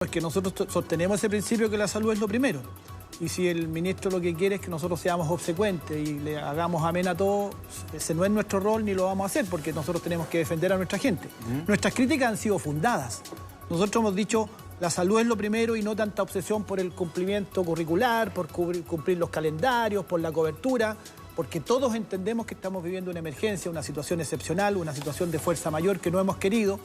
Es que nosotros sostenemos ese principio que la salud es lo primero. Y si el ministro lo que quiere es que nosotros seamos obsecuentes y le hagamos amén a todo, ese no es nuestro rol ni lo vamos a hacer, porque nosotros tenemos que defender a nuestra gente. Nuestras críticas han sido fundadas. Nosotros hemos dicho, la salud es lo primero y no tanta obsesión por el cumplimiento curricular, por cumplir los calendarios, por la cobertura, porque todos entendemos que estamos viviendo una emergencia, una situación excepcional, una situación de fuerza mayor que no hemos querido.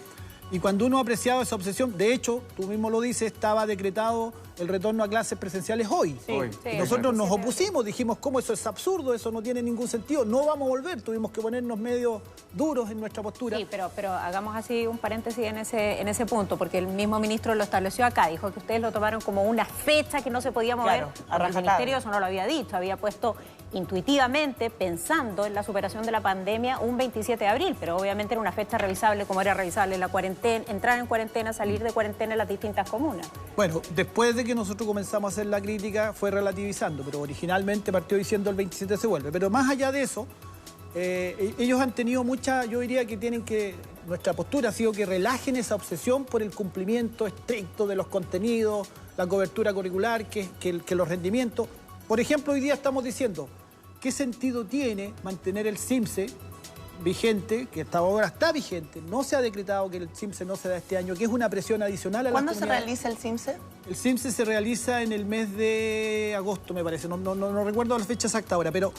Y cuando uno ha apreciado esa obsesión, de hecho, tú mismo lo dices, estaba decretado el retorno a clases presenciales hoy. Sí, y nosotros nos opusimos, dijimos, ¿cómo eso es absurdo? Eso no tiene ningún sentido, no vamos a volver. Tuvimos que ponernos medio duros en nuestra postura. Sí, pero hagamos así un paréntesis en ese punto, porque el mismo ministro lo estableció acá, dijo que ustedes lo tomaron como una fecha que no se podía mover. Claro, el ministerio eso no lo había dicho, había puesto intuitivamente, pensando en la superación de la pandemia, un 27 de abril, pero obviamente era una fecha revisable como era revisable la cuarentena, entrar en cuarentena, salir de cuarentena en las distintas comunas. Bueno, después de que nosotros comenzamos a hacer la crítica, fue relativizando, pero originalmente partió diciendo el 27 se vuelve. Pero más allá de eso, ellos han tenido mucha, yo diría que tienen que, nuestra postura ha sido que relajen esa obsesión por el cumplimiento estricto de los contenidos, la cobertura curricular, que los rendimientos. Por ejemplo, hoy día estamos diciendo, ¿qué sentido tiene mantener el CIMSE vigente, que hasta ahora está vigente? No se ha decretado que el CIMSE no se da este año, que es una presión adicional a la comunidad. ¿Cuándo se realiza el CIMSE? El CIMSE se realiza en el mes de agosto, me parece. No recuerdo la fecha exacta ahora, pero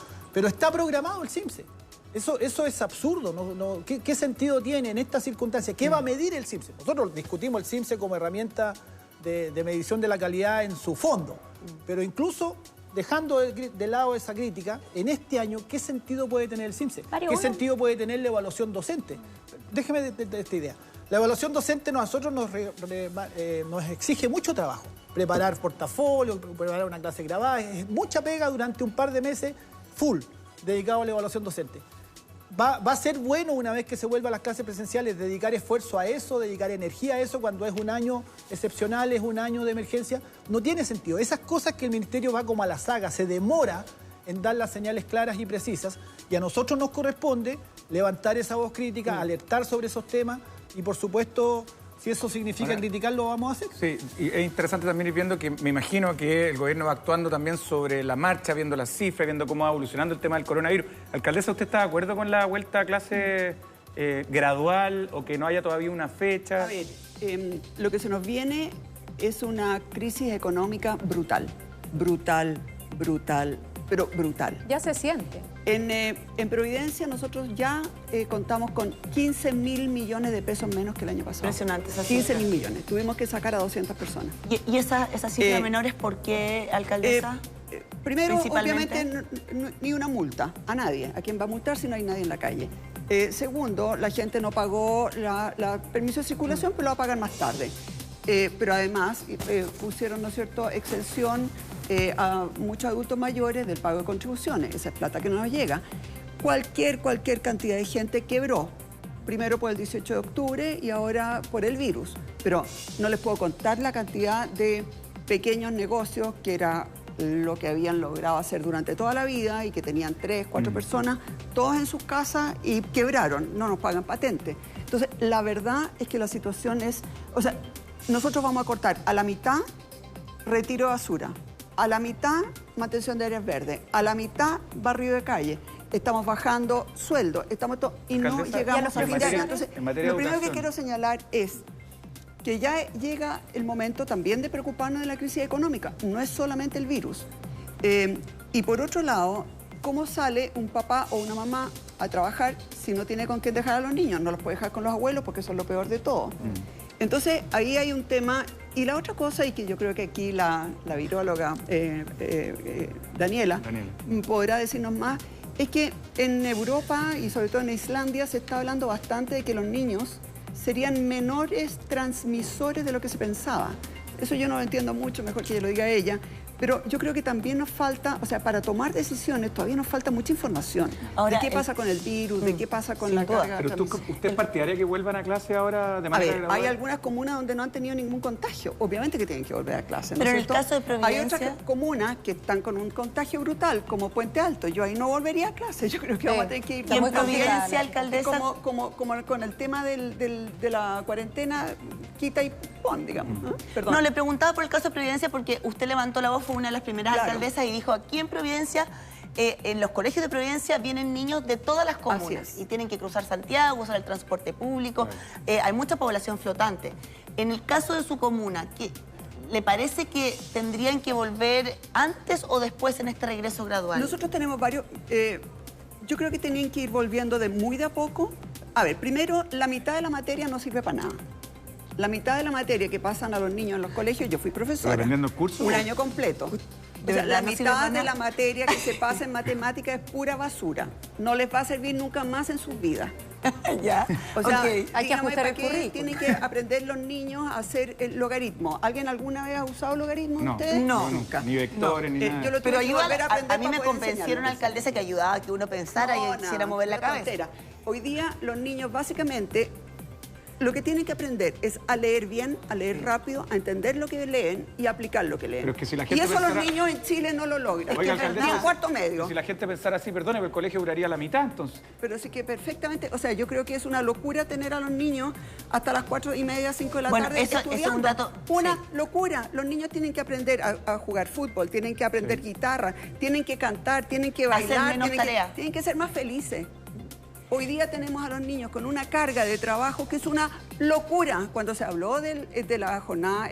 está programado el CIMSE. Eso es absurdo. ¿Qué sentido tiene en estas circunstancias? ¿Qué va a medir el CIMSE? Nosotros discutimos el CIMSE como herramienta de medición de la calidad en su fondo, pero incluso dejando de lado esa crítica, en este año, ¿qué sentido puede tener el CIMSE? ¿Qué sentido puede tener la evaluación docente? Déjeme de esta idea. La evaluación docente a nosotros nos exige mucho trabajo. Preparar portafolio, preparar una clase grabada, es mucha pega durante un par de meses, full, dedicado a la evaluación docente. Va a ser bueno una vez que se vuelvan las clases presenciales dedicar esfuerzo a eso, dedicar energía a eso cuando es un año excepcional, es un año de emergencia. No tiene sentido. Esas cosas que el ministerio va como a la saga, se demora en dar las señales claras y precisas y a nosotros nos corresponde levantar esa voz crítica, alertar sobre esos temas y por supuesto, si eso significa criticarlo, lo vamos a hacer. Sí, y es interesante también ir viendo que me imagino que el gobierno va actuando también sobre la marcha, viendo las cifras, viendo cómo va evolucionando el tema del coronavirus. Alcaldesa, ¿usted está de acuerdo con la vuelta a clase gradual o que no haya todavía una fecha? A ver, lo que se nos viene es una crisis económica brutal, pero brutal. Ya se siente. En Providencia nosotros ya contamos con 15.000 millones de pesos menos que el año pasado. Impresionante esa 15.000 millones. Tuvimos que sacar a 200 personas. ¿Y esa cifra menor es por qué, alcaldesa? Primero, obviamente, ni una multa a nadie. ¿A quién va a multar si no hay nadie en la calle? Segundo, la gente no pagó la permiso de circulación, pero lo va a pagar más tarde. Pero además pusieron, ¿no es cierto?, exención a muchos adultos mayores del pago de contribuciones. Esa es plata que no nos llega. Cualquier cantidad de gente quebró. Primero por el 18 de octubre y ahora por el virus. Pero no les puedo contar la cantidad de pequeños negocios que era lo que habían logrado hacer durante toda la vida y que tenían 3, 4 personas, todos en sus casas y quebraron, no nos pagan patente. Entonces, la verdad es que la situación es... O sea, nosotros vamos a cortar a la mitad retiro de basura, a la mitad mantención de áreas verdes, a la mitad barrio de calle. Estamos bajando sueldos, y no llegamos a fin de año. Entonces, lo primero que quiero señalar es que ya llega el momento también de preocuparnos de la crisis económica. No es solamente el virus. Y por otro lado, ¿cómo sale un papá o una mamá a trabajar si no tiene con quién dejar a los niños? No los puede dejar con los abuelos porque son lo peor de todo. Entonces, ahí hay un tema. Y la otra cosa, y que yo creo que aquí la viróloga Daniela podrá decirnos más, es que en Europa y sobre todo en Islandia se está hablando bastante de que los niños serían menores transmisores de lo que se pensaba. Eso yo no lo entiendo mucho, mejor que lo diga ella. Pero yo creo que también nos falta, o sea, para tomar decisiones todavía nos falta mucha información. Ahora, de qué pasa con el virus, de qué pasa con la carga. Pero ¿usted es partidaria que vuelvan a clase ahora de manera gradual? Hay algunas comunas donde no han tenido ningún contagio. Obviamente que tienen que volver a clase, ¿no? Pero en el caso de Providencia... Hay otras comunas que están con un contagio brutal, como Puente Alto. Yo ahí no volvería a clase. Yo creo que vamos a tener que ir... ¿Y en Providencia, alcaldesa? Como con el tema de la cuarentena, quita y pon, digamos. Perdón. No, le preguntaba por el caso de Providencia porque usted levantó la voz, fue una de las primeras alcaldesas y dijo, aquí en Providencia, en los colegios de Providencia vienen niños de todas las comunas y tienen que cruzar Santiago, usar el transporte público, hay mucha población flotante. En el caso de su comuna, ¿le parece que tendrían que volver antes o después en este regreso gradual? Nosotros tenemos varios... yo creo que tenían que ir volviendo de muy de a poco. A ver, primero, la mitad de la materia no sirve para nada. La mitad de la materia que pasan a los niños en los colegios, yo fui profesora. ¿Aprendiendo cursos? Un año completo. O sea, la mitad de la materia que se pasa en matemática es pura basura. No les va a servir nunca más en sus vidas. Ya. O sea, hay que ajustar el currículum. Tienen que aprender los niños a hacer el logaritmo. ¿Alguien alguna vez ha usado logaritmo? No. ¿Ustedes? No. Nunca. Ni vectores, ni nada. Yo lo tuve Pero que ayuda, volver a aprender a mí me para poder convencieron, enseñarlo. alcaldesa, que ayudaba a que uno pensara y quisiera mover la cabeza. Tontera. Hoy día los niños básicamente lo que tienen que aprender es a leer bien, a leer rápido, a entender lo que leen y aplicar lo que leen. Pero es que si la gente y eso pensara... los niños en Chile no lo logran. Oiga, Ni alcaldesa, en cuarto medio. Si la gente pensara así, perdone, pero el colegio duraría la mitad, entonces. Pero sí que perfectamente, o sea, yo creo que es una locura tener a los niños hasta las 4:30, 5 de la tarde eso estudiando. es un dato... Una locura. Los niños tienen que aprender a jugar fútbol, tienen que aprender guitarra, tienen que cantar, tienen que bailar. Hacer menos tarea. Tienen que ser más felices. Hoy día tenemos a los niños con una carga de trabajo que es una locura. Cuando se habló de la jornada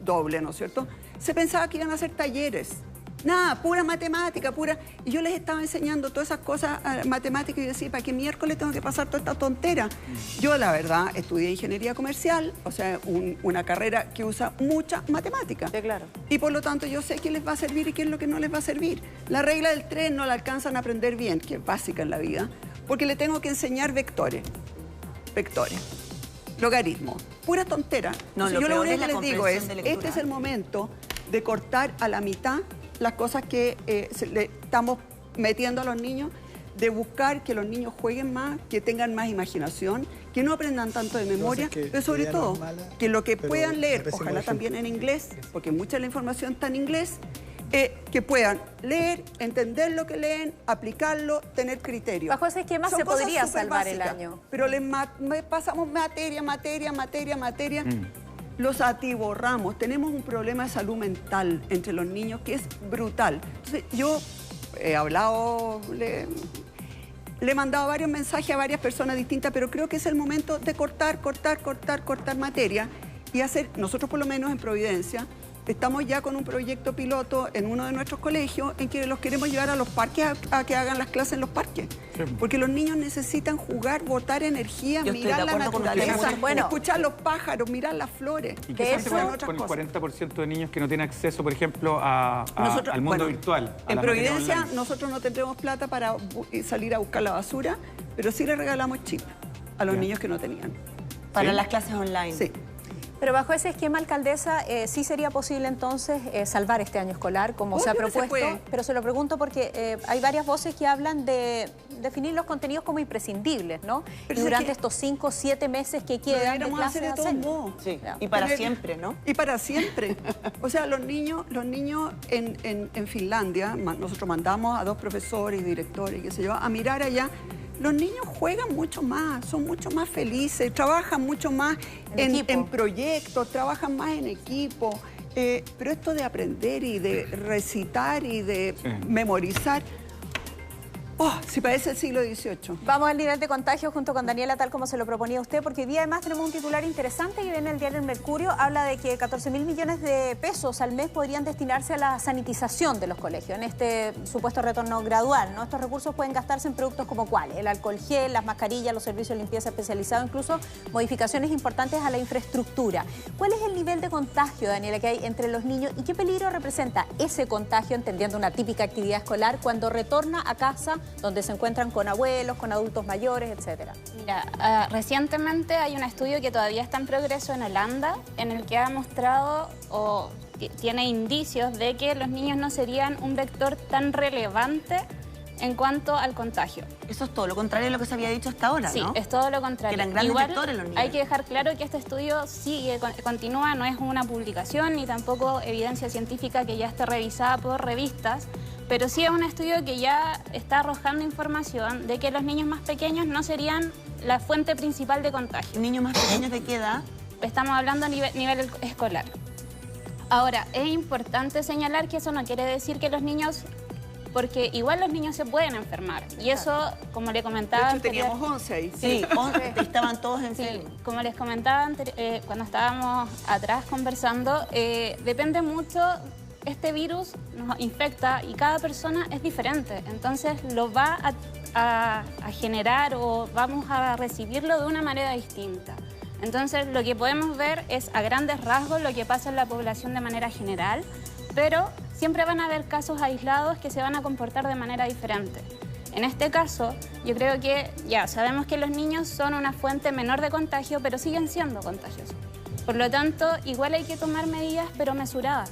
doble, ¿no es cierto? Se pensaba que iban a hacer talleres. Nada, pura matemática, pura... Y yo les estaba enseñando todas esas cosas matemáticas y decía, ¿para qué miércoles tengo que pasar toda esta tontera? Yo, la verdad, estudié ingeniería comercial, o sea, una carrera que usa mucha matemática. Sí, claro. Y por lo tanto yo sé qué les va a servir y qué es lo que no les va a servir. La regla del 3 no la alcanzan a aprender bien, que es básica en la vida, porque le tengo que enseñar vectores. Logaritmo. Pura tontera. No, Entonces, yo lo peor único es la que les digo es, comprensión de lectura. este es el momento de cortar a la mitad las cosas que le estamos metiendo a los niños, de buscar que los niños jueguen más, que tengan más imaginación, que no aprendan tanto de memoria, pero sobre todo que lo que puedan leer, ojalá también en inglés, porque mucha de la información está en inglés, que puedan leer, entender lo que leen, aplicarlo, tener criterio. Bajo ese esquema Son se cosas podría súper salvar el básicas, año. pero pasamos materia. Los atiborramos. Tenemos un problema de salud mental entre los niños que es brutal. Entonces, yo he hablado, le he mandado varios mensajes a varias personas distintas, pero creo que es el momento de cortar materia y hacer, nosotros por lo menos en Providencia, estamos ya con un proyecto piloto en uno de nuestros colegios en que los queremos llevar a los parques a que hagan las clases en los parques. Sí. Porque los niños necesitan jugar, botar energía, mirar la naturaleza, escuchar los pájaros, mirar las flores. ¿Y qué se hace con el 40% de niños que no tienen acceso, por ejemplo, al mundo virtual? En Providencia nosotros no tendremos plata para salir a buscar la basura, pero sí le regalamos chip a los niños que no tenían. Para las clases online. Sí. Pero bajo ese esquema, alcaldesa, sí sería posible entonces salvar este año escolar, como se ha propuesto. Pero se lo pregunto porque hay varias voces que hablan de definir los contenidos como imprescindibles, ¿no? Pero y durante estos 5 o 7 meses que quedan de clases de todos modos. Sí, y para siempre, ¿no? Y para siempre. O sea, los niños en Finlandia, nosotros mandamos a 2 profesores y directores, qué sé yo, a mirar allá. Los niños juegan mucho más, son mucho más felices, trabajan mucho más en proyectos, trabajan más en equipo. Pero esto de aprender y de recitar y de memorizar, si parece el siglo XVIII. Vamos al nivel de contagio junto con Daniela, tal como se lo proponía usted, porque hoy día además tenemos un titular interesante que viene el diario El Mercurio. Habla de que 14.000 millones de pesos al mes podrían destinarse a la sanitización de los colegios en este supuesto retorno gradual, ¿no? Estos recursos pueden gastarse en productos como ¿cuáles? El alcohol gel, las mascarillas, los servicios de limpieza especializados, incluso modificaciones importantes a la infraestructura. ¿Cuál es el nivel de contagio, Daniela, que hay entre los niños y qué peligro representa ese contagio, entendiendo una típica actividad escolar, cuando retorna a casa donde se encuentran con abuelos, con adultos mayores, etcétera? Mira, recientemente hay un estudio que todavía está en progreso en Holanda, en el que ha mostrado o tiene indicios de que los niños no serían un vector tan relevante en cuanto al contagio. Eso es todo lo contrario de lo que se había dicho hasta ahora, sí, ¿no? Sí, es todo lo contrario. Que eran grandes vectores los niños. Hay que dejar claro que este estudio sigue, continúa, no es una publicación ni tampoco evidencia científica que ya esté revisada por revistas, pero sí es un estudio que ya está arrojando información de que los niños más pequeños no serían la fuente principal de contagio. ¿Niños más pequeños de qué edad? estamos hablando a nivel escolar. Ahora, es importante señalar que eso no quiere decir que los niños... Porque igual los niños se pueden enfermar. Y eso, como le comentaba... De hecho, teníamos 11 ahí. Sí, 11 estaban todos enfermos. Sí, como les comentaba cuando estábamos atrás conversando, depende mucho... Este virus nos infecta y cada persona es diferente. Entonces lo va a generar o vamos a recibirlo de una manera distinta. Entonces lo que podemos ver es a grandes rasgos lo que pasa en la población de manera general, pero siempre van a haber casos aislados que se van a comportar de manera diferente. En este caso, yo creo que ya sabemos que los niños son una fuente menor de contagio, pero siguen siendo contagiosos. Por lo tanto, igual hay que tomar medidas, pero mesuradas.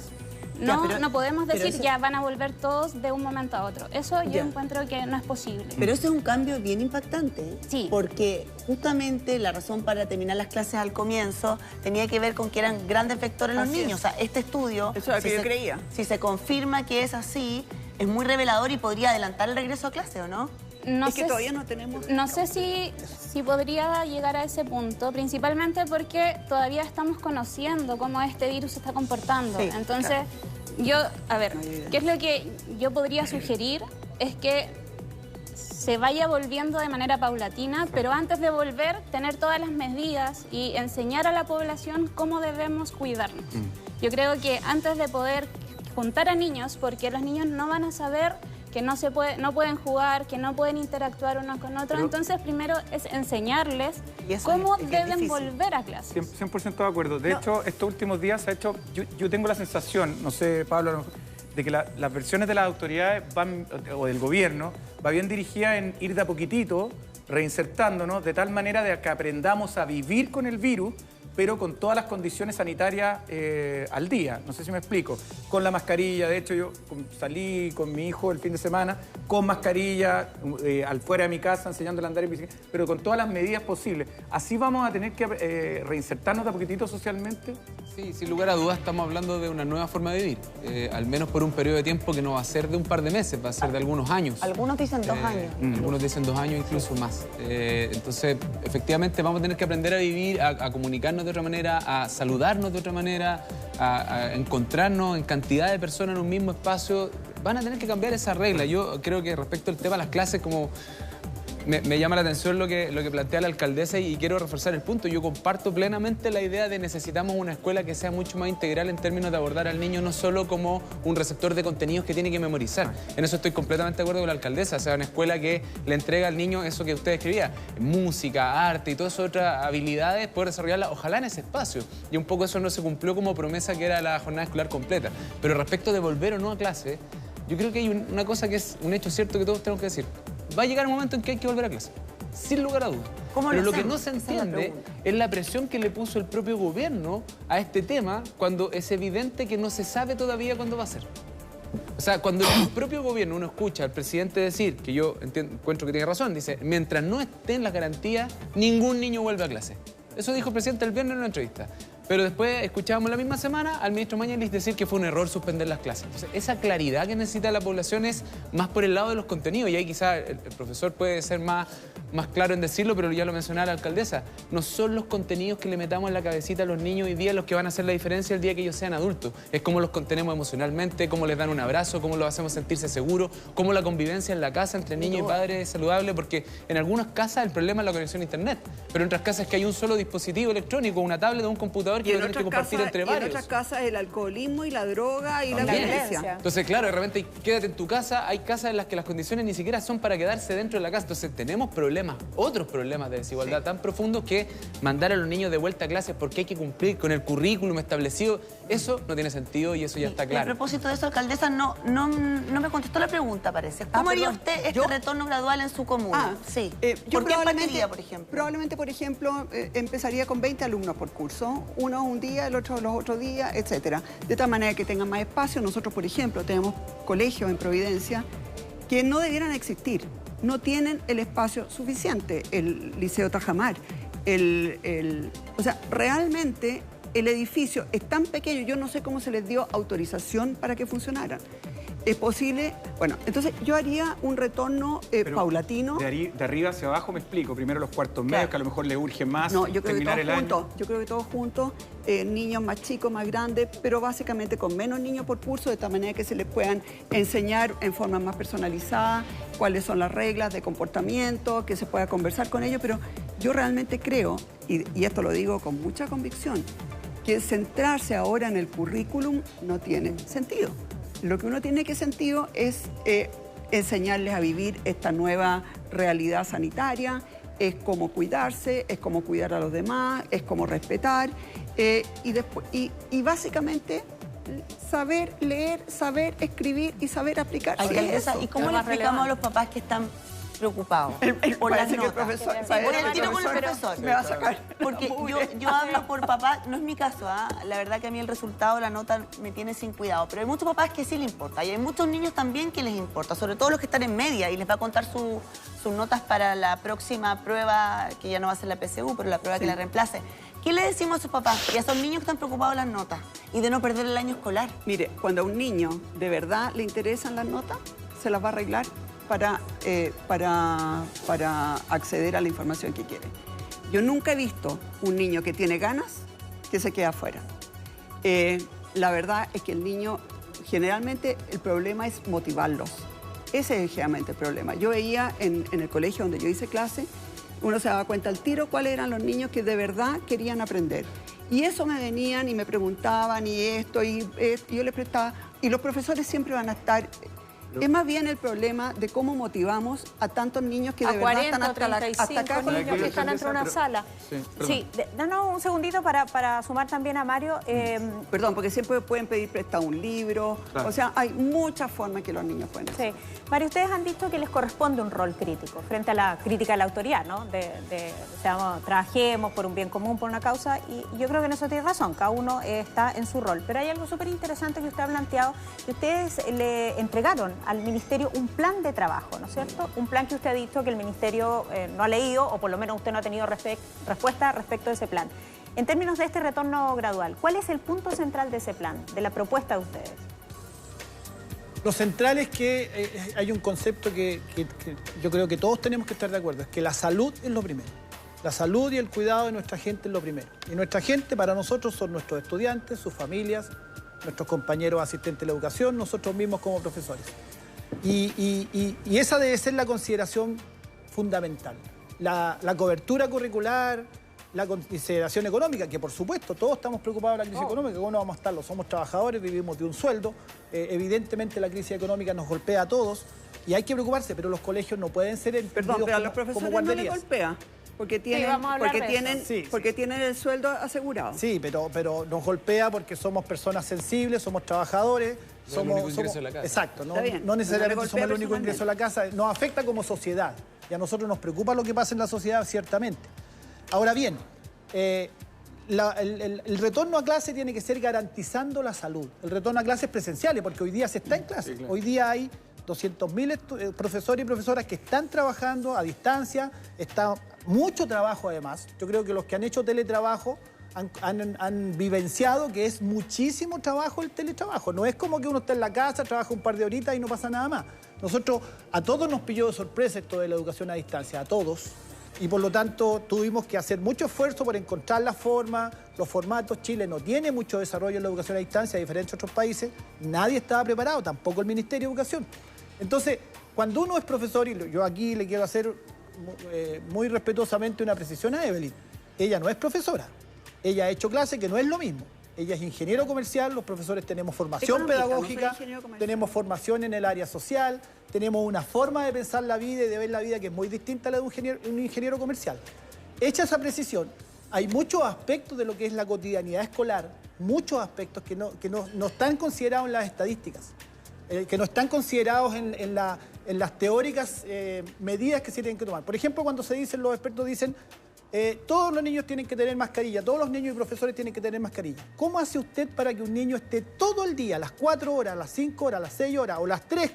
No podemos decir ya van a volver todos de un momento a otro. Eso yo encuentro que no es posible. Pero eso es un cambio bien impactante. Sí. Porque justamente la razón para terminar las clases al comienzo tenía que ver con que eran grandes vectores los niños. O sea, este estudio... Eso es lo que yo creía. Si se confirma que es así, es muy revelador y podría adelantar el regreso a clase, ¿o no? No es que todavía no tenemos... No sé si podría llegar a ese punto, principalmente porque todavía estamos conociendo cómo este virus se está comportando. Sí, entonces, ¿qué es lo que yo podría sugerir? Es que se vaya volviendo de manera paulatina, pero antes de volver, tener todas las medidas y enseñar a la población cómo debemos cuidarnos. Yo creo que antes de poder juntar a niños, porque los niños no van a saber... que no pueden jugar, que no pueden interactuar unos con otros. Entonces, primero es enseñarles cómo deben volver a clase. 100% de acuerdo. De hecho, estos últimos días se ha hecho... Yo tengo la sensación, no sé, Pablo, de que las versiones de las autoridades o del gobierno va bien dirigida en ir de a poquitito, reinsertándonos, de tal manera de que aprendamos a vivir con el virus, pero con todas las condiciones sanitarias al día. No sé si me explico. Con la mascarilla, de hecho yo salí con mi hijo el fin de semana con mascarilla, al fuera de mi casa, enseñándole a andar en bicicleta, pero con todas las medidas posibles. ¿Así vamos a tener que reinsertarnos de a poquitito socialmente? Sí, sin lugar a dudas estamos hablando de una nueva forma de vivir, al menos por un periodo de tiempo que no va a ser de un par de meses, va a ser de algunos años. Algunos dicen 2 años. Algunos dicen 2 años, incluso más. Entonces, efectivamente, vamos a tener que aprender a vivir, a comunicarnos de otra manera, a saludarnos de otra manera, a encontrarnos en cantidad de personas en un mismo espacio. Van a tener que cambiar esa regla. Yo creo que respecto al tema de las clases, como me llama la atención lo que plantea la alcaldesa y quiero reforzar el punto. Yo comparto plenamente la idea de necesitamos una escuela que sea mucho más integral en términos de abordar al niño no solo como un receptor de contenidos que tiene que memorizar. En eso estoy completamente de acuerdo con la alcaldesa. O sea, una escuela que le entrega al niño eso que usted escribía, música, arte y todas esas otras habilidades, poder desarrollarlas, ojalá en ese espacio. Y un poco eso no se cumplió como promesa que era la jornada escolar completa. Pero respecto de volver o no a clase, yo creo que hay una cosa que es un hecho cierto que todos tenemos que decir. Va a llegar un momento en que hay que volver a clase, sin lugar a dudas. Pero lo que no se entiende es la presión que le puso el propio gobierno a este tema cuando es evidente que no se sabe todavía cuándo va a ser. O sea, cuando el propio gobierno uno escucha al presidente decir, que yo encuentro que tiene razón, dice, mientras no estén las garantías, ningún niño vuelve a clase. Eso dijo el presidente el viernes en una entrevista. Pero después escuchábamos la misma semana al ministro Mañalich decir que fue un error suspender las clases. Entonces, esa claridad que necesita la población es más por el lado de los contenidos. Y ahí quizá el profesor puede ser más claro en decirlo, pero ya lo mencionaba la alcaldesa. No son los contenidos que le metamos en la cabecita a los niños hoy día los que van a hacer la diferencia el día que ellos sean adultos. Es cómo los contenemos emocionalmente, cómo les dan un abrazo, cómo los hacemos sentirse seguros, cómo la convivencia en la casa entre niños y padres es saludable, porque en algunas casas el problema es la conexión a internet, pero en otras casas es que hay un solo dispositivo electrónico, una tablet o un computador que lo tienen que compartir entre varios. Y en otras casas el alcoholismo y la droga y la violencia. Entonces, claro, de repente quédate en tu casa, hay casas en las que las condiciones ni siquiera son para quedarse dentro de la casa. Entonces tenemos problemas, otros problemas de desigualdad tan profundos que mandar a los niños de vuelta a clases porque hay que cumplir con el currículum establecido, eso no tiene sentido y eso ya está claro. A propósito de eso, alcaldesa, no me contestó la pregunta, parece. ¿Cómo haría usted este retorno gradual en su comuna? Sí. Yo ¿Por qué partiría, por ejemplo? Probablemente, por ejemplo, empezaría con 20 alumnos por curso, uno un día, el otro los otros días, etcétera. De tal manera que tengan más espacio. Nosotros, por ejemplo, tenemos colegios en Providencia que no debieran existir. No tienen el espacio suficiente. El Liceo Tajamar, o sea, realmente el edificio es tan pequeño, yo no sé cómo se les dio autorización para que funcionaran. es posible. Bueno, entonces yo haría un retorno paulatino. De arriba hacia abajo me explico. Primero los cuartos medios, que a lo mejor le urge más terminar el año. Yo creo que todos juntos, niños más chicos, más grandes, pero básicamente con menos niños por curso, de tal manera que se les puedan enseñar en forma más personalizada cuáles son las reglas de comportamiento, que se pueda conversar con ellos. Pero yo realmente creo, y esto lo digo con mucha convicción, que centrarse ahora en el currículum no tiene sentido. Lo que uno tiene que sentido es enseñarles a vivir esta nueva realidad sanitaria, es cómo cuidarse, es cómo cuidar a los demás, es cómo respetar y básicamente saber leer, saber escribir y saber aplicar. ¿Y cómo le explicamos a los papás que están preocupados por las notas? Voy al tiro con el profesor. Me va a sacar. Porque yo hablo por papá, no es mi caso, la verdad que a mí el resultado, la nota me tiene sin cuidado, pero hay muchos papás que sí les importa y hay muchos niños también que les importa, sobre todo los que están en media y les va a contar sus notas para la próxima prueba, que ya no va a ser la PSU, pero la prueba que la reemplace. ¿Qué le decimos a sus papás y a esos niños que están preocupados de las notas y de no perder el año escolar? Mire, cuando a un niño de verdad le interesan las notas, se las va a arreglar para acceder a la información que quiere. Yo nunca he visto un niño que tiene ganas que se quede afuera. La verdad es que el niño, generalmente el problema es motivarlos. Ese es generalmente el problema. Yo veía en el colegio donde yo hice clase, uno se daba cuenta al tiro cuáles eran los niños que de verdad querían aprender. Y eso me venían y me preguntaban y yo les prestaba. Y los profesores siempre van a estar... Es más bien el problema de cómo motivamos a tantos niños que de verdad están hasta acá con niños que están dentro de una sala. Sí, danos un segundito para sumar también a Mario. Perdón, porque siempre pueden pedir prestado un libro. Claro. O sea, hay muchas formas que los niños pueden hacer. Sí. Mario, ustedes han dicho que les corresponde un rol crítico frente a la crítica de la autoridad, ¿no? Trabajemos por un bien común, por una causa, y yo creo que en eso tiene razón, cada uno está en su rol. Pero hay algo súper interesante que usted ha planteado, que ustedes le entregaron al Ministerio un plan de trabajo, ¿no es cierto? Un plan que usted ha dicho que el Ministerio no ha leído, o por lo menos usted no ha tenido respuesta respecto de ese plan. En términos de este retorno gradual, ¿cuál es el punto central de ese plan, de la propuesta de ustedes? Lo central es que hay un concepto que yo creo que todos tenemos que estar de acuerdo, es que la salud es lo primero. La salud y el cuidado de nuestra gente es lo primero. Y nuestra gente para nosotros son nuestros estudiantes, sus familias, nuestros compañeros asistentes de la educación, nosotros mismos como profesores. Y esa debe ser la consideración fundamental. La cobertura curricular, la consideración económica, que por supuesto todos estamos preocupados de la crisis económica, ¿cómo no vamos a estarlo? Somos trabajadores, vivimos de un sueldo, evidentemente la crisis económica nos golpea a todos y hay que preocuparse, pero los colegios no pueden ser entendidos pero a los profesores no les golpea. Porque tienen el sueldo asegurado. Sí, pero nos golpea porque somos personas sensibles, somos trabajadores. Somos el único ingreso de la casa. Exacto, no necesariamente somos el único ingreso de la casa. Nos afecta como sociedad y a nosotros nos preocupa lo que pasa en la sociedad, ciertamente. Ahora bien, el retorno a clase tiene que ser garantizando la salud. El retorno a clases presenciales, porque hoy día se está en clase. Sí, claro. Hoy día hay 200.000 profesores y profesoras que están trabajando a distancia, está mucho trabajo además. Yo creo que los que han hecho teletrabajo han vivenciado que es muchísimo trabajo el teletrabajo. No es como que uno está en la casa, trabaja un par de horitas y no pasa nada más. A todos nos pilló de sorpresa esto de la educación a distancia, a todos. Y por lo tanto tuvimos que hacer mucho esfuerzo por encontrar la forma, los formatos. Chile no tiene mucho desarrollo en la educación a distancia, a diferencia de otros países. Nadie estaba preparado, tampoco el Ministerio de Educación. Entonces, cuando uno es profesor, y yo aquí le quiero hacer muy respetuosamente una precisión a Evelyn, ella no es profesora. Ella ha hecho clase, que no es lo mismo. Ella es ingeniero comercial, los profesores tenemos formación pedagógica, tenemos formación en el área social, tenemos una forma de pensar la vida y de ver la vida que es muy distinta a la de un ingeniero comercial. Hecha esa precisión, hay muchos aspectos de lo que es la cotidianidad escolar, muchos aspectos que no están considerados en las estadísticas, que no están considerados en las teóricas medidas que se tienen que tomar. Por ejemplo, cuando los expertos dicen todos los niños tienen que tener mascarilla, todos los niños y profesores tienen que tener mascarilla. ¿Cómo hace usted para que un niño esté todo el día, las 4 horas, las 5 horas, las 6 horas o las 3,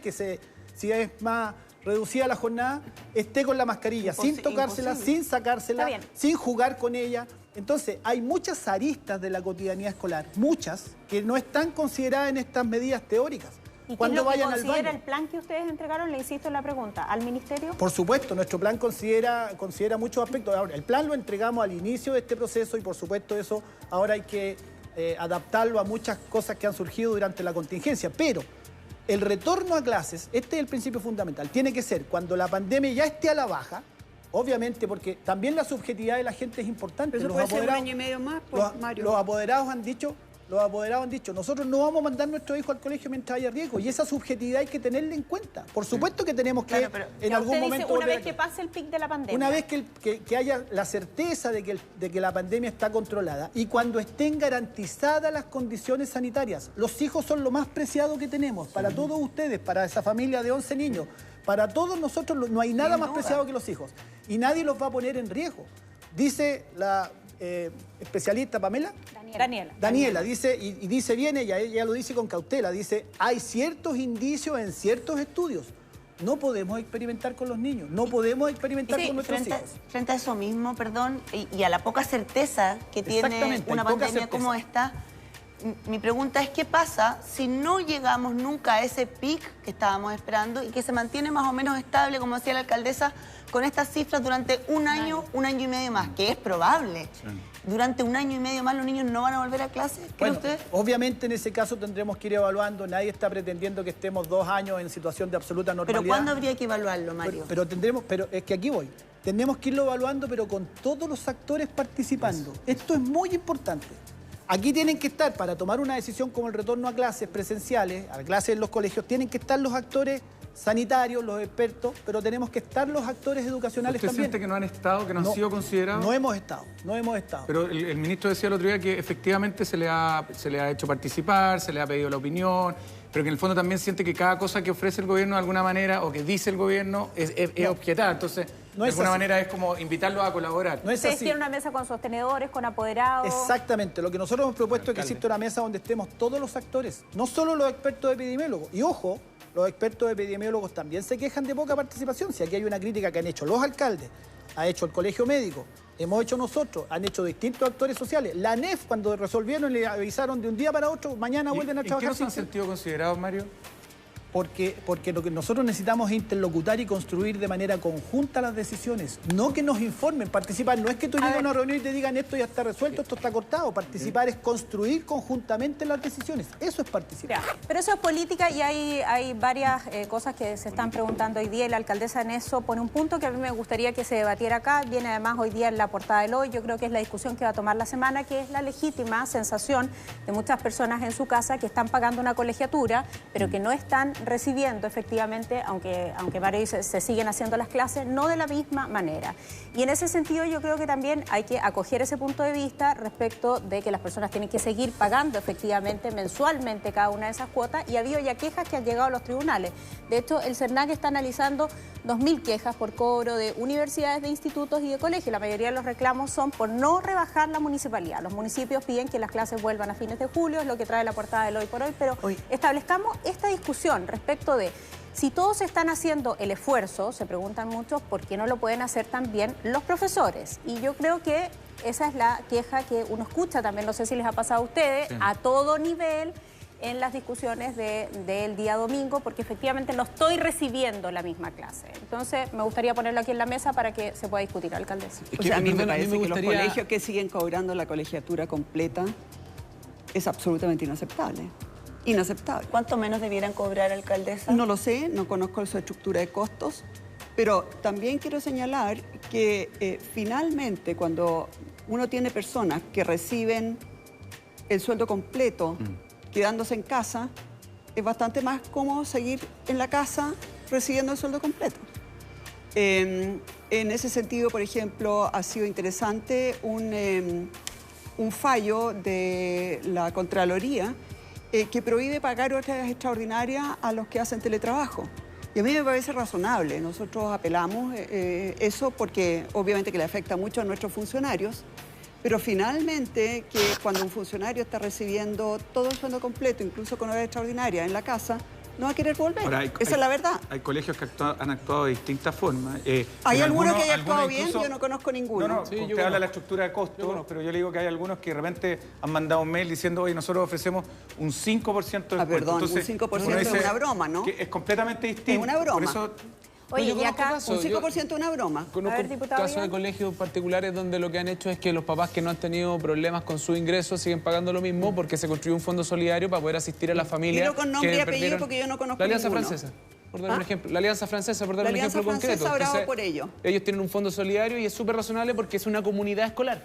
si es más reducida la jornada, esté con la mascarilla, sin tocársela, sin sacársela, sin jugar con ella? Entonces, hay muchas aristas de la cotidianidad escolar, muchas, que no están consideradas en estas medidas teóricas. cuando vayan al baño. ¿Considera el plan que ustedes entregaron? Le insisto en la pregunta, ¿al ministerio? Por supuesto, nuestro plan considera muchos aspectos. Ahora, el plan lo entregamos al inicio de este proceso y por supuesto eso ahora hay que adaptarlo a muchas cosas que han surgido durante la contingencia. Pero el retorno a clases, este es el principio fundamental, tiene que ser cuando la pandemia ya esté a la baja, obviamente, porque también la subjetividad de la gente es importante. Pero eso puede ser un año y medio más, Mario. Los apoderados han dicho, nosotros no vamos a mandar a nuestro hijo al colegio mientras haya riesgo, y esa subjetividad hay que tenerla en cuenta. Por supuesto que tenemos que, en algún momento... Dice, una vez que pase el pic de la pandemia. Una vez que haya la certeza de que la pandemia está controlada y cuando estén garantizadas las condiciones sanitarias. Los hijos son lo más preciado que tenemos, para todos ustedes, para esa familia de 11 niños. Para todos nosotros no hay nada más preciado que los hijos. Y nadie los va a poner en riesgo. Dice la especialista Pamela. Daniela dice, y dice bien ella lo dice con cautela, dice, hay ciertos indicios en ciertos estudios. No podemos experimentar con los niños, no podemos experimentar con nuestros hijos. Frente a eso mismo, perdón, y a la poca certeza que tiene una pandemia como esta, mi pregunta es, ¿qué pasa si no llegamos nunca a ese pic que estábamos esperando y que se mantiene más o menos estable, como decía la alcaldesa, con estas cifras durante un año y medio más? Que es probable. Sí. Durante un año y medio más los niños no van a volver a clase, ¿cree usted? Obviamente en ese caso tendremos que ir evaluando. Nadie está pretendiendo que estemos 2 años en situación de absoluta normalidad. ¿Pero cuándo habría que evaluarlo, Mario? Pero es que aquí voy. Tenemos que irlo evaluando, pero con todos los actores participando. Esto es muy importante. Aquí tienen que estar, para tomar una decisión como el retorno a clases presenciales, a clases en los colegios, tienen que estar los actores sanitarios, los expertos, pero tenemos que estar los actores educacionales también. ¿Usted siente que no han estado, que no han sido considerados? No hemos estado. Pero el ministro decía el otro día que efectivamente se le ha hecho participar, se le ha pedido la opinión, pero que en el fondo también siente que cada cosa que ofrece el gobierno de alguna manera o que dice el gobierno es objetada. Entonces, de alguna manera es como invitarlos a colaborar. No es así. Ustedes tienen una mesa con sostenedores, con apoderados. Exactamente. Lo que nosotros hemos propuesto es que exista una mesa donde estemos todos los actores, no solo los expertos epidemiólogos. Y ojo, los expertos epidemiólogos también se quejan de poca participación. Si aquí hay una crítica que han hecho los alcaldes, ha hecho el colegio médico, hemos hecho nosotros, han hecho distintos actores sociales. La ANEF, cuando resolvieron, le avisaron de un día para otro, mañana vuelven a trabajar. ¿En qué no se han sentido considerados, Mario? Porque lo que nosotros necesitamos es interlocutar y construir de manera conjunta las decisiones. No que nos informen, participar. No es que tú llegues a una reunión y te digan esto ya está resuelto, esto está cortado. Participar es construir conjuntamente las decisiones. Eso es participar. Pero eso es política y hay varias cosas que se están preguntando hoy día y la alcaldesa en eso pone un punto que a mí me gustaría que se debatiera acá. Viene además hoy día en la portada del Hoy. Yo creo que es la discusión que va a tomar la semana, que es la legítima sensación de muchas personas en su casa que están pagando una colegiatura, pero que no están recibiendo efectivamente, aunque Mario dice, se siguen haciendo las clases, no de la misma manera. Y en ese sentido yo creo que también hay que acoger ese punto de vista respecto de que las personas tienen que seguir pagando efectivamente mensualmente cada una de esas cuotas, y ha habido ya quejas que han llegado a los tribunales. De hecho, el CERNAC está analizando 2.000 quejas por cobro de universidades, de institutos y de colegios. La mayoría de los reclamos son por no rebajar la municipalidad. Los municipios piden que las clases vuelvan a fines de julio, es lo que trae la portada del Hoy por Hoy, pero establezcamos esta discusión respecto de si todos están haciendo el esfuerzo, se preguntan muchos, ¿por qué no lo pueden hacer también los profesores? Y yo creo que esa es la queja que uno escucha también, no sé si les ha pasado a ustedes, a todo nivel, en las discusiones del día domingo, porque efectivamente no estoy recibiendo la misma clase. Entonces, me gustaría ponerlo aquí en la mesa para que se pueda discutir, alcaldesa. O sea, a mí me parece que los colegios que siguen cobrando la colegiatura completa es absolutamente inaceptable. Inaceptable. ¿Cuánto menos debieran cobrar, alcaldesa? No lo sé, no conozco su estructura de costos, pero también quiero señalar que finalmente cuando uno tiene personas que reciben el sueldo completo quedándose en casa, es bastante más cómodo seguir en la casa recibiendo el sueldo completo. En ese sentido, por ejemplo, ha sido interesante un fallo de la Contraloría que prohíbe pagar horas extraordinarias a los que hacen teletrabajo. Y a mí me parece razonable. Nosotros apelamos eso porque obviamente que le afecta mucho a nuestros funcionarios, pero finalmente que cuando un funcionario está recibiendo todo el sueldo completo, incluso con horas extraordinarias en la casa, no va a querer volver. Ahora, esa es la verdad. Hay colegios que han actuado de distintas formas. Hay algunos que hayan actuado bien, yo no conozco ninguno. No, sí, usted habla de la estructura de costos, pero yo le digo que hay algunos que de repente han mandado un mail diciendo, oye, nosotros ofrecemos un 5% de descuento. Perdón, entonces, un 5% es una broma, ¿no? Que es completamente distinto. Es una broma. Por eso, oye, y acá un 5% es una broma. Conozco casos de colegios particulares donde lo que han hecho es que los papás que no han tenido problemas con su ingreso siguen pagando lo mismo porque se construyó un fondo solidario para poder asistir a las familias. Dilo con nombre y apellido porque yo no conozco la Alianza ninguno. Francesa. Por dar un ejemplo. La Alianza Francesa, por dar un ejemplo concreto. La Alianza Francesa bravo por ello. Ellos tienen un fondo solidario y es súper razonable porque es una comunidad escolar.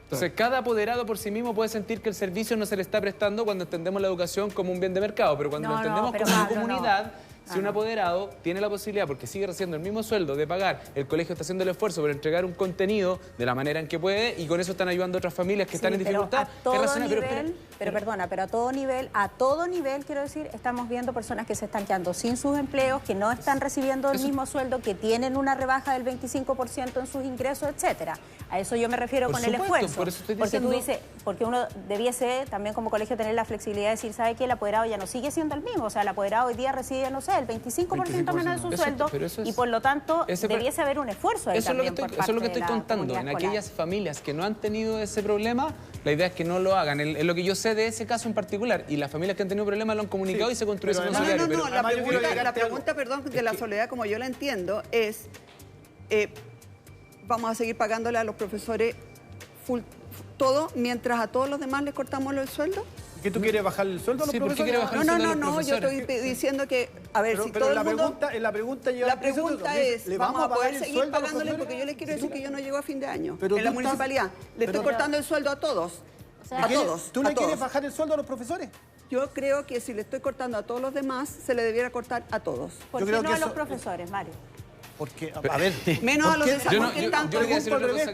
Entonces, cada apoderado por sí mismo puede sentir que el servicio no se le está prestando cuando entendemos la educación como un bien de mercado, pero cuando lo entendemos como una comunidad, si un apoderado tiene la posibilidad, porque sigue recibiendo el mismo sueldo, de pagar, el colegio está haciendo el esfuerzo por entregar un contenido de la manera en que puede y con eso están ayudando a otras familias que están en dificultad. Pero a todo nivel, quiero decir, estamos viendo personas que se están quedando sin sus empleos, que no están recibiendo el mismo sueldo, que tienen una rebaja del 25% en sus ingresos, etcétera. A eso yo me refiero con el esfuerzo. Por eso estoy porque diciendo... tú dices, porque uno debiese también como colegio tener la flexibilidad de decir, ¿sabe qué? El apoderado ya no sigue siendo el mismo. O sea, el apoderado hoy día recibe, no sé, el 25% menos de su sueldo y por lo tanto debiese haber un esfuerzo ahí también por parte de la Eso es lo que estoy contando. En aquellas familias que no han tenido ese problema, la idea es que no lo hagan. Es lo que yo sé de ese caso en particular. Y las familias que han tenido problemas lo han comunicado y se construye ese fondo solidario. No, la pregunta, perdón, de la Soledad, como yo la entiendo, es vamos a seguir pagándole a los profesores todo mientras a todos los demás les cortamos el sueldo. ¿Qué tú quieres bajar el sueldo a los profesores? No, yo estoy diciendo que, a ver, si todo el mundo... La pregunta es, ¿vamos a poder seguir pagándole? Porque yo les quiero decir que yo no llego a fin de año en la municipalidad. Le estoy cortando el sueldo a todos. A todos. ¿Tú le quieres bajar el sueldo a los profesores? Yo creo que si le estoy cortando a todos los demás, se le debiera cortar a todos. ¿Por qué no a los profesores, Mario? Porque, a ver, menos a los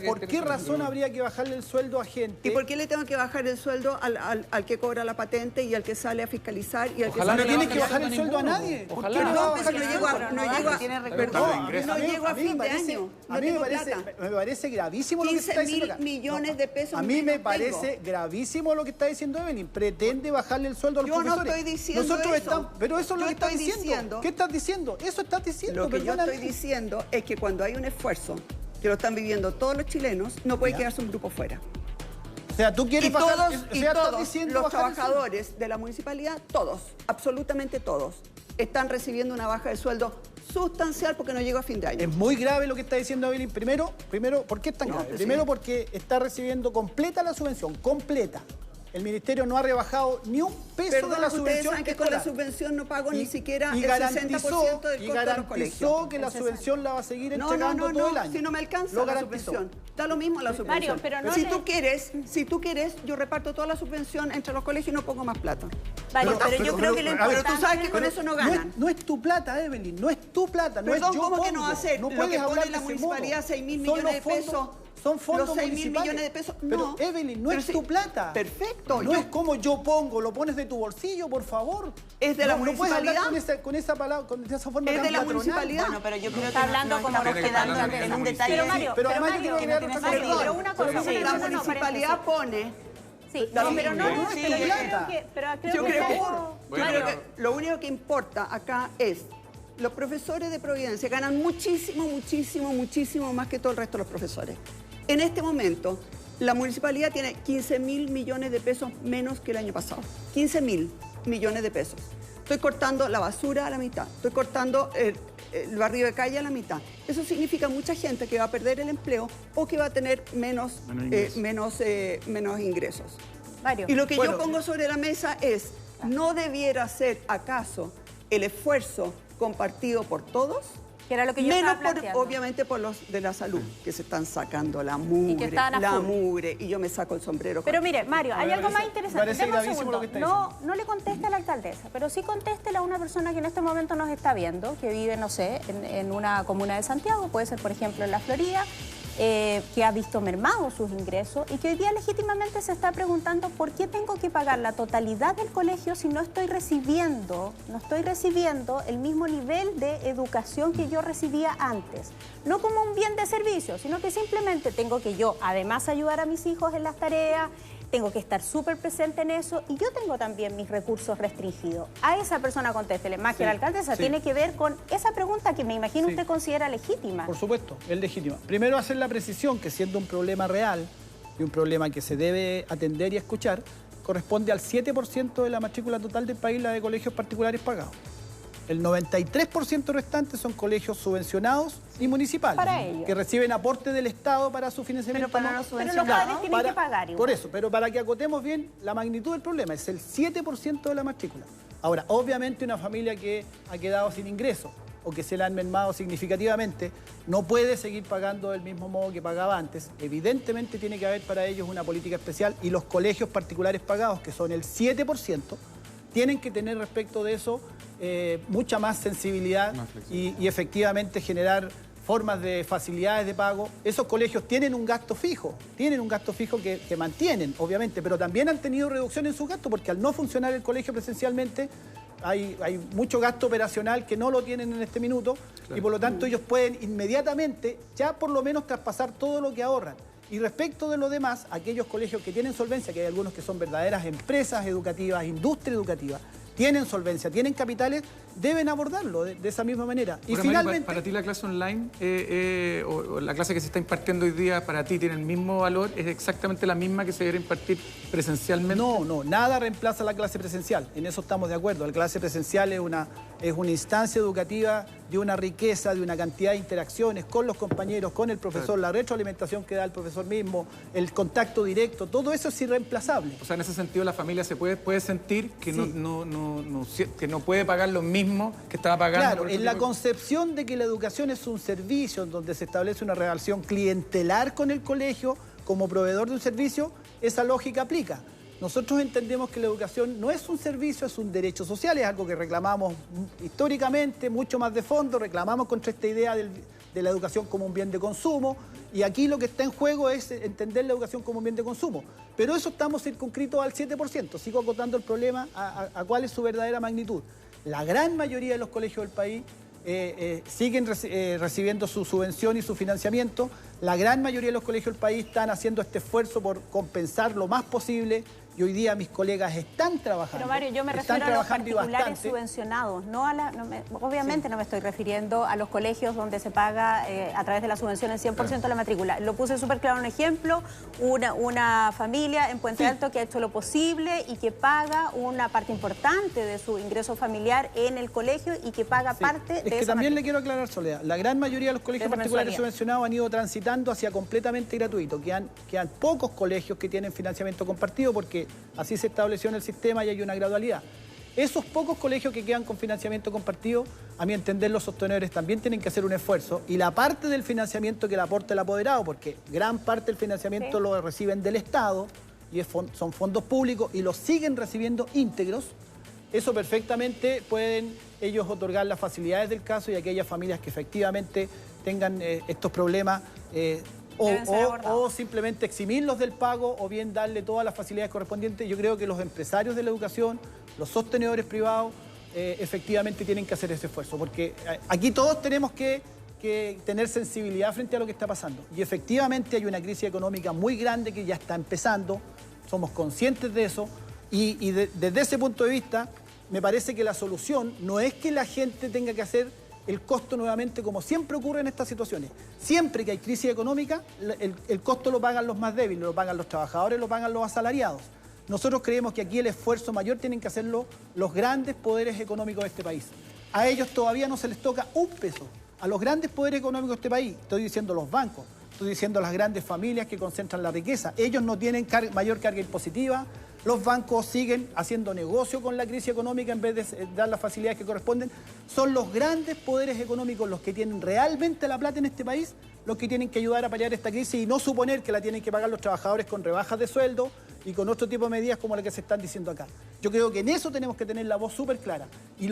¿por qué razón habría que bajarle el sueldo a gente? ¿Y por qué le tengo que bajar el sueldo al que cobra la patente y al que sale a fiscalizar y al que sale? No tienes que bajar el sueldo a nadie. Ojalá no llego a fin de año. A mí me parece gravísimo lo que está diciendo acá. 15.000 millones de pesos. A mí me parece gravísimo lo que está diciendo Evelyn. Pretende bajarle el sueldo a los profesores. Yo no estoy diciendo eso. Pero eso es lo que estás diciendo. ¿Qué estás diciendo? Eso estás diciendo. Lo que yo estoy diciendo es que cuando hay un esfuerzo que lo están viviendo todos los chilenos, no puede quedarse un grupo fuera. O sea, tú quieres todos los trabajadores de la municipalidad, todos, absolutamente todos, están recibiendo una baja de sueldo sustancial porque no llegó a fin de año. Es muy grave lo que está diciendo Evelyn. Primero, ¿por qué es tan grave? Primero porque está recibiendo completa la subvención, completa. El ministerio no ha rebajado ni un peso de la subvención. Ustedes saben que con la subvención no pago ni siquiera el 60% del costo de los colegios. Y garantizó que la subvención la va a seguir entregando todo el año. Si no me alcanza la subvención. Da lo mismo la subvención. Mario, pero si tú quieres, yo reparto toda la subvención entre los colegios y no pongo más plata. Mario, pero yo creo que lo importante... Pero tú sabes que con eso no ganan. No es tu plata, Evelyn, no es tu plata. Perdón, ¿cómo que no va a ser? No puedes hablar de la municipalidad, 6.000 millones de pesos... Son fondos los 6.000 municipales. millones de pesos. Pero, Evelyn, no es tu plata. Perfecto. No es como yo pongo, lo pones de tu bolsillo, por favor. ¿Es de la municipalidad? No puedes hablar con esa palabra, con esa forma ¿Es tan de la patronal. municipalidad? Bueno, pero yo creo que está hablando como nos quedando en un detalle. Pero Mario, pero una cosa, la municipalidad pone... Sí, pero yo creo que lo único que importa acá es los profesores de Providencia ganan muchísimo más que todo el resto de los profesores. En este momento, la municipalidad tiene 15.000 millones de pesos menos que el año pasado. 15.000 millones de pesos. Estoy cortando la basura a la mitad. Estoy cortando el barrio de calle a la mitad. Eso significa mucha gente que va a perder el empleo o que va a tener menos ingresos. Mario. Y lo que yo pongo sobre la mesa es, ¿no debiera ser acaso el esfuerzo compartido por todos? Que era lo que yo menos obviamente por los de la salud, que se están sacando la mugre, y yo me saco el sombrero. Pero mire, Mario, hay algo más interesante. Deme un segundo. No le conteste a la alcaldesa, pero sí contéstele a una persona que en este momento nos está viendo, que vive, no sé, en una comuna de Santiago, puede ser, por ejemplo, en la Florida, que ha visto mermados sus ingresos y que hoy día legítimamente se está preguntando por qué tengo que pagar la totalidad del colegio si no estoy recibiendo el mismo nivel de educación que yo recibía antes. No como un bien de servicio, sino que simplemente tengo que yo, además, ayudar a mis hijos en las tareas, tengo que estar súper presente en eso y yo tengo también mis recursos restringidos. A esa persona contéstele, más que la alcaldesa, tiene que ver con esa pregunta que me imagino usted considera legítima. Por supuesto, es legítima. Primero hacer la precisión que siendo un problema real y un problema que se debe atender y escuchar, corresponde al 7% de la matrícula total del país, la de colegios particulares pagados. El 93% restante son colegios subvencionados y municipales, para ellos, que reciben aporte del Estado para su financiamiento. Pero para los subvencionados. Pero los padres tienen que pagar igual. Por eso, pero para que acotemos bien la magnitud del problema, es el 7% de la matrícula. Ahora, obviamente una familia que ha quedado sin ingresos o que se le han mermado significativamente, no puede seguir pagando del mismo modo que pagaba antes. Evidentemente tiene que haber para ellos una política especial y los colegios particulares pagados, que son el 7%, tienen que tener respecto de eso mucha más sensibilidad y efectivamente generar formas de facilidades de pago. Esos colegios tienen un gasto fijo que mantienen, obviamente, pero también han tenido reducción en sus gastos porque al no funcionar el colegio presencialmente hay mucho gasto operacional que no lo tienen en este minuto y por lo tanto ellos pueden inmediatamente ya por lo menos traspasar todo lo que ahorran. Y respecto de lo demás, aquellos colegios que tienen solvencia, que hay algunos que son verdaderas empresas educativas, industria educativa, tienen solvencia, tienen capitales, deben abordarlo de esa misma manera. Y finalmente... Para ti la clase online o la clase que se está impartiendo hoy día, para ti tiene el mismo valor, es exactamente la misma que se debe impartir presencialmente. No, nada reemplaza la clase presencial, en eso estamos de acuerdo. La clase presencial es una instancia educativa de una riqueza, de una cantidad de interacciones con los compañeros, con el profesor, la retroalimentación que da el profesor mismo, el contacto directo, todo eso es irreemplazable. O sea, en ese sentido la familia se puede sentir que, que no puede pagar lo mismo que estaba pagando. Claro, en la concepción de que la educación es un servicio en donde se establece una relación clientelar con el colegio como proveedor de un servicio, esa lógica aplica. Nosotros entendemos que la educación no es un servicio, es un derecho social, es algo que reclamamos históricamente, mucho más de fondo, reclamamos contra esta idea de la educación como un bien de consumo, y aquí lo que está en juego es entender la educación como un bien de consumo. Pero eso estamos circunscritos al 7%, sigo acotando el problema a cuál es su verdadera magnitud. La gran mayoría de los colegios del país siguen recibiendo su subvención y su financiamiento. La gran mayoría de los colegios del país están haciendo este esfuerzo por compensar lo más posible y hoy día mis colegas están trabajando. Pero Mario, yo me refiero a los particulares subvencionados, obviamente no me estoy refiriendo a los colegios donde se paga a través de la subvención el 100% de la matrícula. Lo puse súper claro un ejemplo, una familia en Puente Alto que ha hecho lo posible y que paga una parte importante de su ingreso familiar en el colegio y que paga parte de esa también matrícula. Le quiero aclarar, Soledad, la gran mayoría de los colegios particulares subvencionados han ido transitando hacia completamente gratuito, quedan pocos colegios que tienen financiamiento compartido porque así se estableció en el sistema y hay una gradualidad. Esos pocos colegios que quedan con financiamiento compartido, a mi entender, los sostenedores también tienen que hacer un esfuerzo y la parte del financiamiento que le aporta el apoderado, porque gran parte del financiamiento lo reciben del Estado y son fondos públicos y los siguen recibiendo íntegros, eso perfectamente pueden ellos otorgar las facilidades del caso y aquellas familias que efectivamente tengan estos problemas o simplemente eximirlos del pago o bien darle todas las facilidades correspondientes. Yo creo que los empresarios de la educación, los sostenedores privados, efectivamente tienen que hacer ese esfuerzo, porque aquí todos tenemos que tener sensibilidad frente a lo que está pasando. Y efectivamente hay una crisis económica muy grande que ya está empezando, somos conscientes de eso, y desde ese punto de vista, me parece que la solución no es que la gente tenga que hacer el costo nuevamente, como siempre ocurre en estas situaciones. Siempre que hay crisis económica, el costo lo pagan los más débiles, lo pagan los trabajadores, lo pagan los asalariados. Nosotros creemos que aquí el esfuerzo mayor tienen que hacerlo los grandes poderes económicos de este país. A ellos todavía no se les toca un peso. A los grandes poderes económicos de este país, estoy diciendo los bancos, estoy diciendo las grandes familias que concentran la riqueza. Ellos no tienen mayor carga impositiva. Los bancos siguen haciendo negocio con la crisis económica en vez de dar las facilidades que corresponden. Son los grandes poderes económicos los que tienen realmente la plata en este país, los que tienen que ayudar a paliar esta crisis y no suponer que la tienen que pagar los trabajadores con rebajas de sueldo y con otro tipo de medidas como las que se están diciendo acá. Yo creo que en eso tenemos que tener la voz súper clara. Y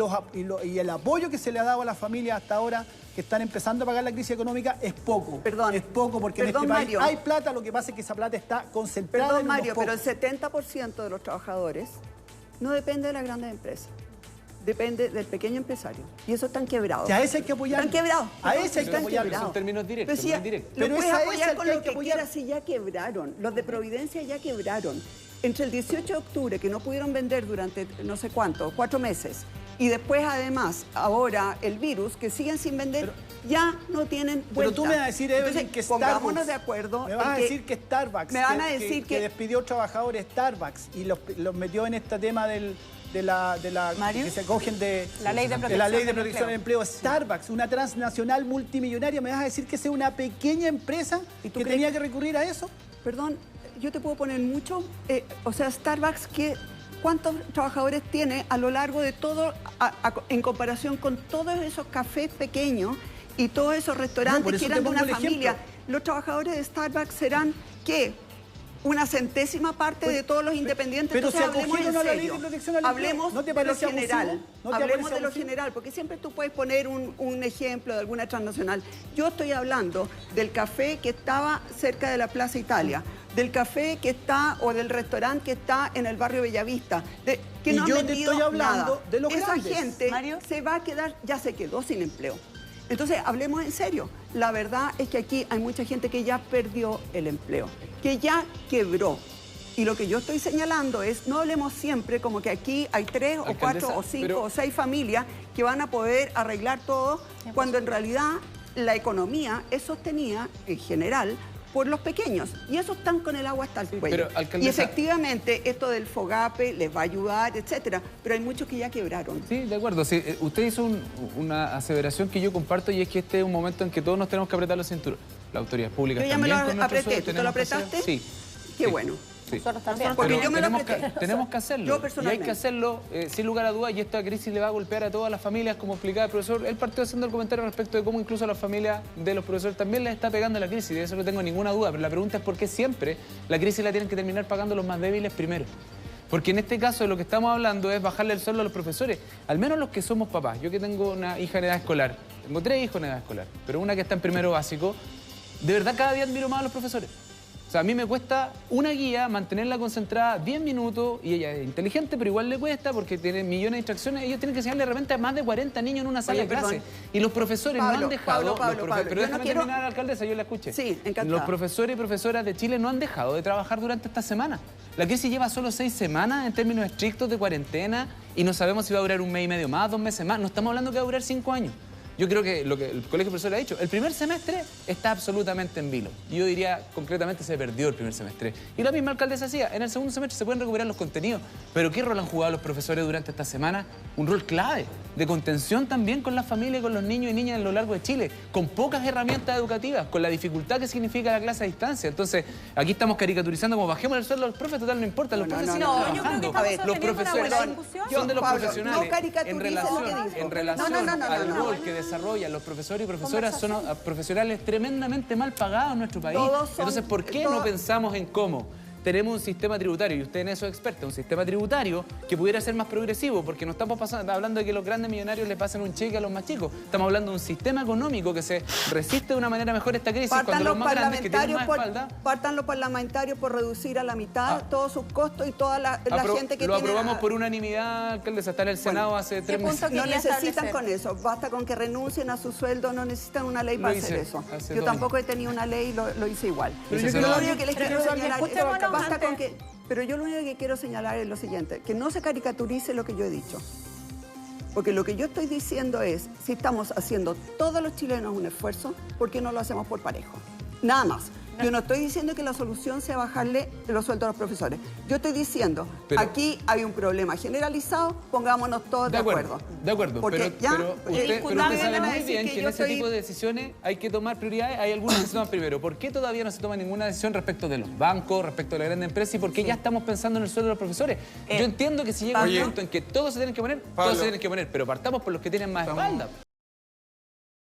el apoyo que se le ha dado a las familias hasta ahora que están empezando a pagar la crisis económica es poco. Perdón. Es poco porque en este país Mario, hay plata, lo que pasa es que esa plata está concentrada en unos Mario, pocos. pero el 70% de los trabajadores no depende de las grandes empresas. Depende del pequeño empresario. Y eso están quebrados. A ese hay que apoyar. Están quebrados. A ese hay que apoyar. Son términos directos. Pero, lo puedes apoyar con lo que quieras si ya quebraron. Los de Providencia ya quebraron. entre el 18 de octubre, que no pudieron vender durante no sé cuánto, 4 meses, y después además, ahora el virus, que siguen sin vender, ya no tienen vuelta. Pero tú me vas a decir, Evelyn, que Starbucks... pongámonos de acuerdo. Me vas a decir que Starbucks... Me van a decir que despidió trabajadores Starbucks y los metió en este tema de la que se acogen de la ley de protección del empleo. Starbucks, una transnacional multimillonaria, ¿me vas a decir que sea una pequeña empresa que tenía que recurrir a eso? Perdón, yo te puedo poner mucho, o sea, Starbucks, ¿cuántos trabajadores tiene a lo largo de todo, en comparación con todos esos cafés pequeños y todos esos restaurantes que eran de una familia? Los trabajadores de Starbucks serán, ¿qué? Una centésima parte de todos los independientes. Pero entonces, se acogieron a la ley de protección al empleo. Hablemos ¿No te de lo parece general. abusivo? Hablemos de lo general, porque siempre tú puedes poner un ejemplo de alguna transnacional. Yo estoy hablando del café que estaba cerca de la Plaza Italia, del café que está, o del restaurante que está en el barrio Bellavista, que no han vendido estoy hablando nada. de los Esa grandes. gente Mario, se va a quedar, ya se quedó sin empleo. Entonces, hablemos en serio. La verdad es que aquí hay mucha gente que ya perdió el empleo, que ya quebró. Y lo que yo estoy señalando es, no hablemos siempre como que aquí hay 3 o 4 o 5 o 6 familias que van a poder arreglar todo, cuando en realidad la economía es sostenida en general por los pequeños. Y esos están con el agua hasta el cuello. Y efectivamente esto del FOGAPE les va a ayudar, etcétera. Pero hay muchos que ya quebraron. Sí, de acuerdo. Sí, usted hizo una aseveración que yo comparto, y es que este es un momento en que todos nos tenemos que apretar los cinturones. Las autoridades públicas yo ya también. Me lo apreté. ¿Tú te lo apretaste? Sí. Qué bueno. Sí. Porque yo me lo apreté. Tenemos que hacerlo. Yo personalmente. Y hay que hacerlo sin lugar a dudas, y esta crisis le va a golpear a todas las familias, como explicaba el profesor. Él partió haciendo el comentario respecto de cómo incluso a las familias de los profesores también les está pegando la crisis, de eso no tengo ninguna duda, pero la pregunta es por qué siempre la crisis la tienen que terminar pagando los más débiles primero. Porque en este caso de lo que estamos hablando es bajarle el sueldo a los profesores, al menos los que somos papás. Yo que tengo una hija en edad escolar, tengo 3 hijos en edad escolar, pero una que está en primero básico, de verdad cada día admiro más a los profesores. O sea, a mí me cuesta una guía mantenerla concentrada 10 minutos, y ella es inteligente, pero igual le cuesta porque tiene millones de distracciones. Ellos tienen que enseñarle de repente a más de 40 niños en una sala de clase. Y los profesores no han dejado... Pero déjame terminar, alcaldesa, yo la escuché. Sí, encantada. Los profesores y profesoras de Chile no han dejado de trabajar durante esta semana. La crisis lleva solo 6 semanas en términos estrictos de cuarentena, y no sabemos si va a durar 1 mes y medio más, 2 meses más. No estamos hablando que va a durar 5 años. Yo creo que lo que el Colegio de Profesores ha dicho, el primer semestre está absolutamente en vilo. Yo diría, concretamente, se perdió el primer semestre. Y la misma alcaldesa decía, en el segundo semestre se pueden recuperar los contenidos. Pero ¿qué rol han jugado los profesores durante esta semana? Un rol clave, de contención también con las familias y con los niños y niñas a lo largo de Chile, con pocas herramientas educativas, con la dificultad que significa la clase a distancia. Entonces, aquí estamos caricaturizando como bajemos el sueldo a los profes, total, no importa, los profes siguen trabajando. Los profesores son de los profesionales en relación al rol que desarrollan los profesores y profesoras. Son profesionales tremendamente mal pagados en nuestro país. Entonces, ¿por qué no pensamos en cómo tenemos un sistema tributario, y usted en eso es experta, un sistema tributario que pudiera ser más progresivo? Porque no estamos hablando de que los grandes millonarios le pasen un cheque a los más chicos. Estamos hablando de un sistema económico que se resiste de una manera mejor a esta crisis, cuando los más grandes que tienen más espalda... Partan los parlamentarios por reducir a la mitad todos sus costos y toda la gente que lo tiene... Lo aprobamos por unanimidad, alcaldesa, está en el Senado hace 3 meses. No necesitan con eso, basta con que renuncien a su sueldo, no necesitan una ley para hacer eso. Yo tampoco he tenido una ley y lo hice igual. Pero yo lo único que les quiero señalar es... Pero yo lo único que quiero señalar es lo siguiente, que no se caricaturice lo que yo he dicho. Porque lo que yo estoy diciendo es, si estamos haciendo todos los chilenos un esfuerzo, ¿por qué no lo hacemos por parejo? Nada más. Yo no estoy diciendo que la solución sea bajarle los sueldos a los profesores. Yo estoy diciendo, aquí hay un problema generalizado, pongámonos todos de acuerdo. De acuerdo, porque pero usted sabe muy bien que en ese tipo de decisiones hay que tomar prioridades. Hay algunas que se toman primero. ¿Por qué todavía no se toma ninguna decisión respecto de los bancos, respecto de la gran empresa, y por qué ya estamos pensando en el sueldo de los profesores? Yo entiendo que si llega un punto en que todos se tienen que poner, todos se tienen que poner, pero partamos por los que tienen más espalda.